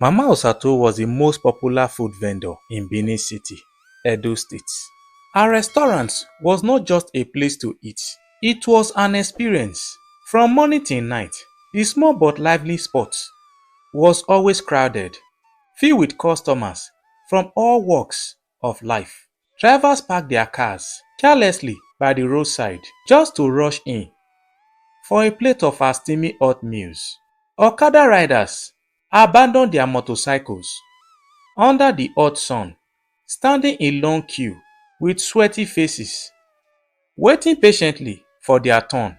Mama Osato was the most popular food vendor in Benin City, Edo State. Her restaurant was not just a place to eat, it was an experience. From morning till night, the small but lively spot was always crowded, filled with customers from all walks of life. Drivers parked their cars carelessly by the roadside just to rush in for a plate of her steamy hot meals. Okada riders abandoned their motorcycles under the hot sun, standing in long queue with sweaty faces, waiting patiently for their turn.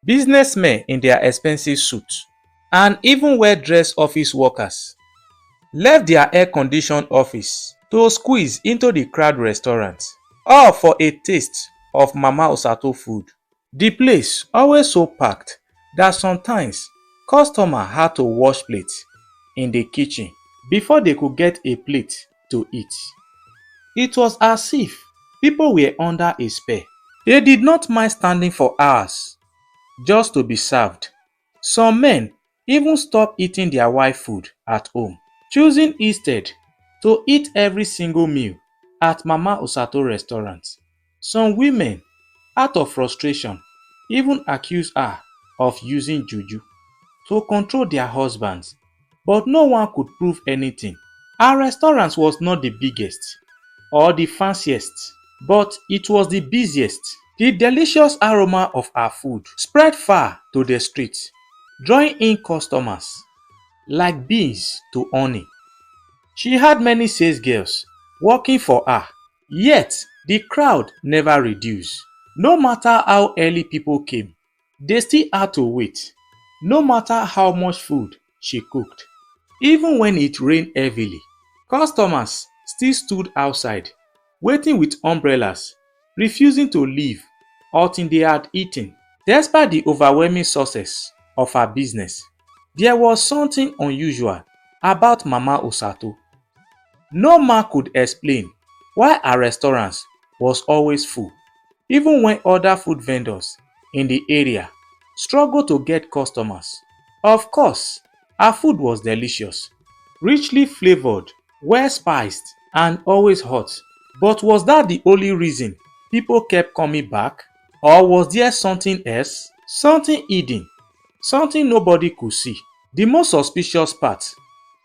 Businessmen in their expensive suits and even well-dressed office workers left their air-conditioned office to squeeze into the crowded restaurant, all for a taste of Mama Osato food. The place always so packed that sometimes customers had to wash plates in the kitchen before they could get a plate to eat. It was as if people were under a spell. They did not mind standing for hours just to be served. Some men even stopped eating their wife food at home, choosing instead to eat every single meal at Mama Osato restaurant. Some women, out of frustration, even accused her of using juju to control their husbands, but no one could prove anything. Her restaurant was not the biggest or the fanciest, but it was the busiest. The delicious aroma of her food spread far to the streets, drawing in customers like bees to honey. She had many salesgirls working for her, yet the crowd never reduced. No matter how early people came, they still had to wait, no matter how much food she cooked. Even when it rained heavily, customers still stood outside, waiting with umbrellas, refusing to leave until they had eaten. Despite the overwhelming success of her business, there was something unusual about Mama Osato. No man could explain why her restaurant was always full, even when other food vendors in the area struggled to get customers. Of course, her food was delicious, richly flavored, well spiced, and always hot. But was that the only reason people kept coming back? Or was there something else? Something hidden, something nobody could see. The most suspicious part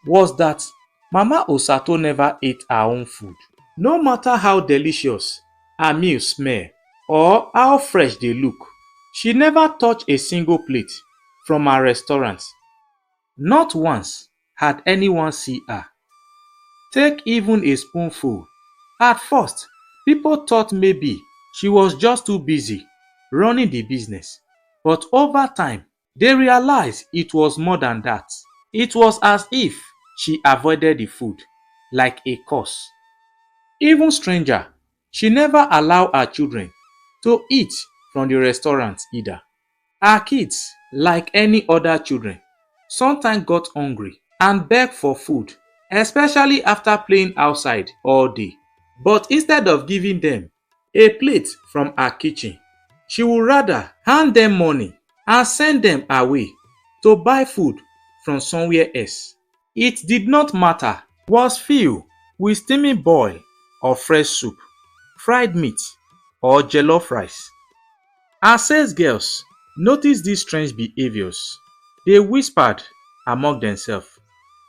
was that Mama Osato never ate her own food. No matter how delicious her meals smell or how fresh they look, she never touched a single plate from her restaurant. Not once had anyone seen her take even a spoonful. At first, people thought maybe she was just too busy running the business. But over time, they realized it was more than that. It was as if she avoided the food like a curse. Even stranger, she never allowed her children to eat from the restaurant either. Her kids, like any other children, sometimes got hungry and begged for food, especially after playing outside all day. But instead of giving them a plate from her kitchen, she would rather hand them money and send them away to buy food from somewhere else. It did not matter, was filled with steaming boil of fresh soup, fried meat, or jollof rice. Her sales girls noticed these strange behaviors. They whispered among themselves,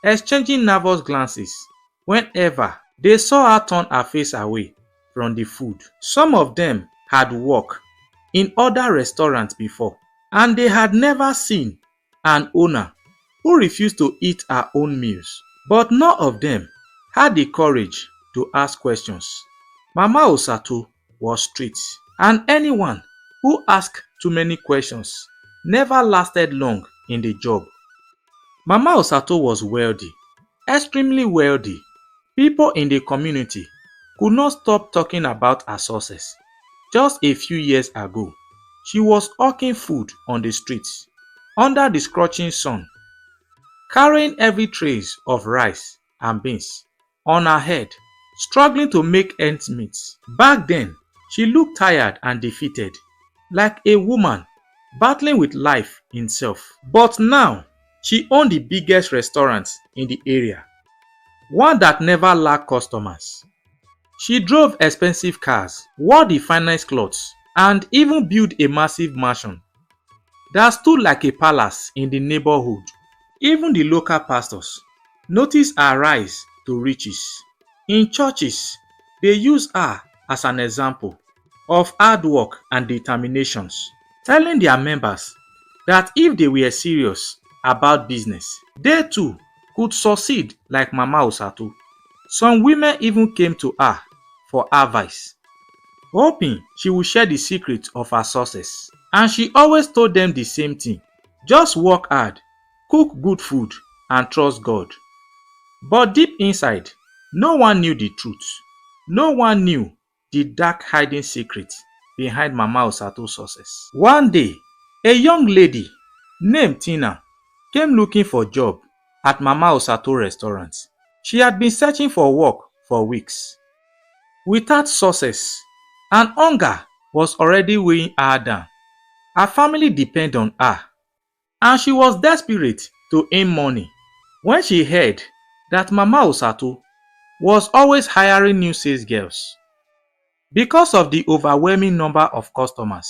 exchanging nervous glances whenever they saw her turn her face away from the food. Some of them had worked in other restaurants before, and they had never seen an owner who refused to eat her own meals. But none of them had the courage to ask questions. Mama Osato was strict, and anyone who asked too many questions never lasted long in the job. Mama Osato was wealthy, extremely wealthy. People in the community could not stop talking about her success. Just a few years ago, she was hawking food on the streets, under the scorching sun, carrying heavy trays of rice and beans on her head, struggling to make ends meet. Back then, she looked tired and defeated, like a woman battling with life itself. But now, she owned the biggest restaurant in the area, one that never lacked customers. She drove expensive cars, wore the finest clothes, and even built a massive mansion that stood like a palace in the neighborhood. Even the local pastors noticed her rise to riches. In churches, they use her as an example of hard work and determinations, telling their members that if they were serious about business, they too could succeed like Mama Osato. Some women even came to her for advice, hoping she would share the secret of her success. And she always told them the same thing: just work hard, cook good food, and trust God. But deep inside, no one knew the truth. No one knew the dark hiding secret behind Mama Osato's success. One day, a young lady named Tina came looking for a job at Mama Osato restaurant. She had been searching for work for weeks. Without success, and hunger was already weighing her down. Her family depended on her, and she was desperate to earn money when she heard that Mama Osato was always hiring new sales girls. Because of the overwhelming number of customers,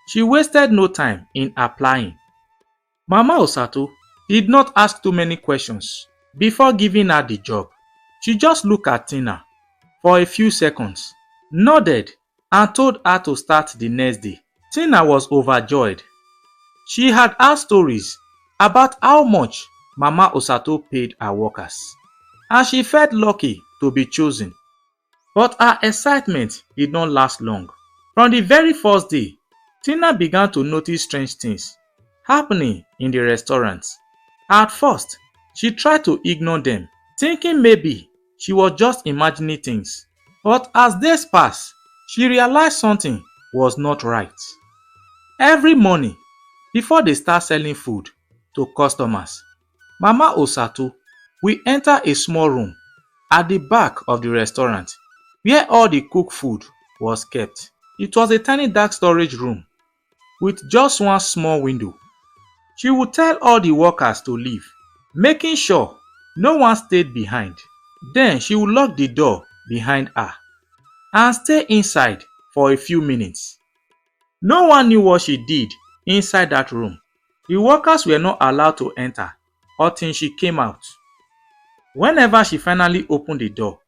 she wasted no time in applying. Mama Osato did not ask too many questions before giving her the job. She just looked at Tina for a few seconds, nodded, and told her to start the next day. Tina was overjoyed. She had heard stories about how much Mama Osato paid her workers, and she felt lucky to be chosen. But her excitement did not last long. From the very first day, Tina began to notice strange things happening in the restaurant. At first, she tried to ignore them, thinking maybe she was just imagining things. But as days passed, she realized something was not right. Every morning, before they start selling food to customers, Mama Osato will enter a small room at the back of the restaurant where all the cooked food was kept. It was a tiny dark storage room with just one small window. She would tell all the workers to leave, making sure no one stayed behind. Then she would lock the door behind her and stay inside for a few minutes. No one knew what she did inside that room. The workers were not allowed to enter until she came out. Whenever she finally opened the door,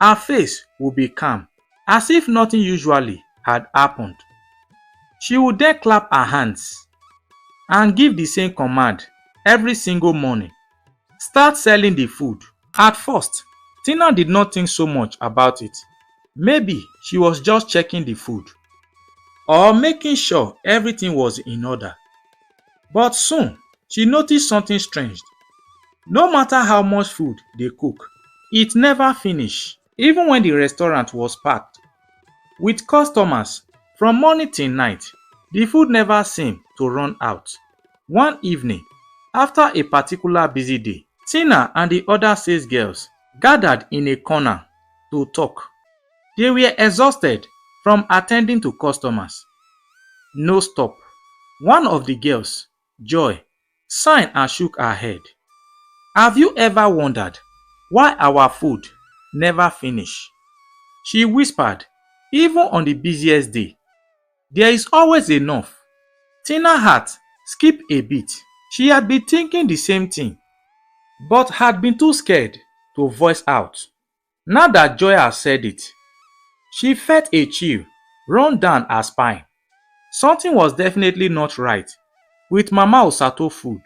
her face would be calm, as if nothing usually had happened. She would then clap her hands and give the same command every single morning: start selling the food. At first, Tina did not think so much about it. Maybe she was just checking the food or making sure everything was in order. But soon, she noticed something strange. No matter how much food they cook, it never finished. Even when the restaurant was packed with customers from morning till night, the food never seemed to run out. One evening, after a particular busy day, Tina and the other sales girls gathered in a corner to talk. They were exhausted from attending to customers. No stop. One of the girls, Joy, sighed and shook her head. Have you ever wondered why our food never finishes? She whispered. Even on the busiest day, there is always enough. Tina's heart skipped a beat. She had been thinking the same thing, but had been too scared to voice out. Now that Joy had said it, she felt a chill run down her spine. Something was definitely not right with Mama Osato food.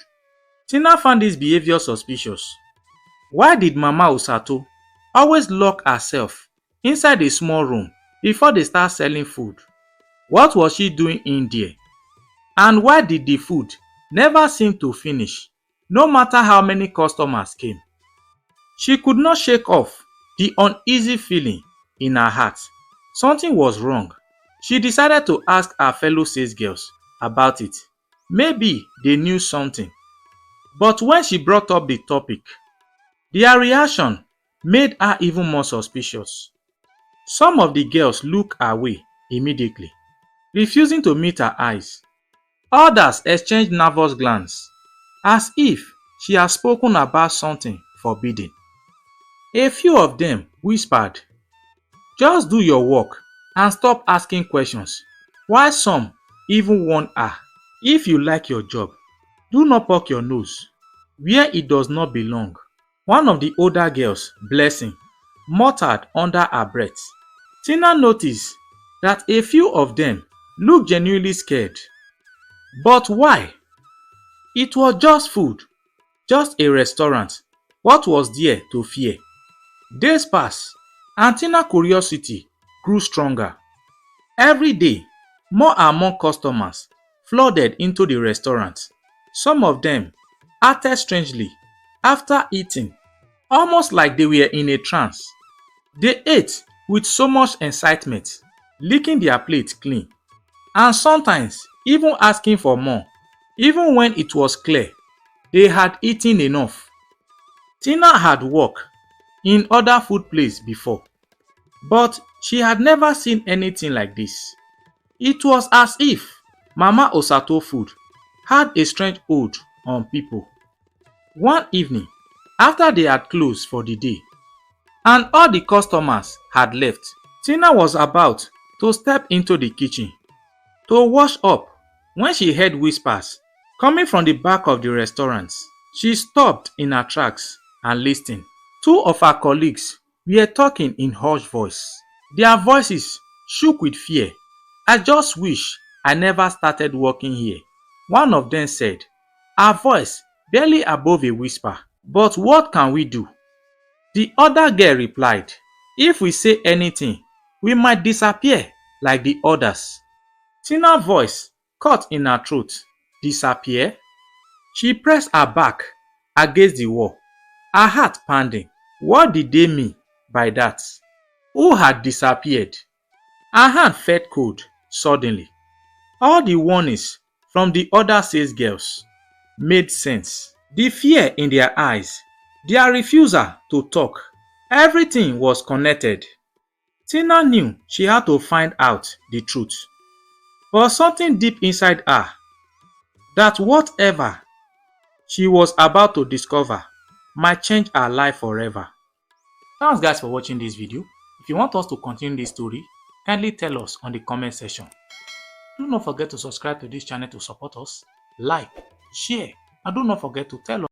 Tina found this behavior suspicious. Why did Mama Osato always lock herself inside a small room before they start selling food? What was she doing in there? And why did the food never seem to finish, no matter how many customers came? She could not shake off the uneasy feeling in her heart. Something was wrong. She decided to ask her fellow sales girls about it. Maybe they knew something. But when she brought up the topic, their reaction made her even more suspicious. Some of the girls looked away immediately, refusing to meet her eyes. Others exchanged nervous glances, as if she had spoken about something forbidden. A few of them whispered, "Just do your work and stop asking questions," while some even warned her, "If you like your job, do not poke your nose where it does not belong." One of the older girls, Blessing, muttered under her breath. Tina noticed that a few of them looked genuinely scared. But why? It was just food, just a restaurant. What was there to fear? Days passed, and Tina's curiosity grew stronger. Every day, more and more customers flooded into the restaurant. Some of them acted strangely after eating, almost like they were in a trance. They ate with so much excitement, licking their plates clean, and sometimes even asking for more, even when it was clear they had eaten enough. Tina had worked in other food places before, but she had never seen anything like this. It was as if Mama Osato food had a strange hold on people. One evening, after they had closed for the day and all the customers had left, Tina was about to step into the kitchen to wash up when she heard whispers coming from the back of the restaurant. She stopped in her tracks and listened. Two of her colleagues were talking in hushed voice. Their voices shook with fear. "I just wish I never started working here," one of them said, her voice barely above a whisper. "But what can we do?" The other girl replied, "If we say anything, we might disappear like the others." Tina's voice caught in her throat. Disappear? She pressed her back against the wall, her heart pounding. What did they mean by that? Who had disappeared? Her hand felt cold suddenly. All the warnings from the other salesgirls made sense. The fear in their eyes, their refusal to talk, everything was connected. Tina knew she had to find out the truth. But something deep inside her, that whatever she was about to discover might change her life forever. Thanks guys for watching this video. If you want us to continue this story, kindly tell us on the comment section. Do not forget to subscribe to this channel to support us, like, share, and do not forget to tell us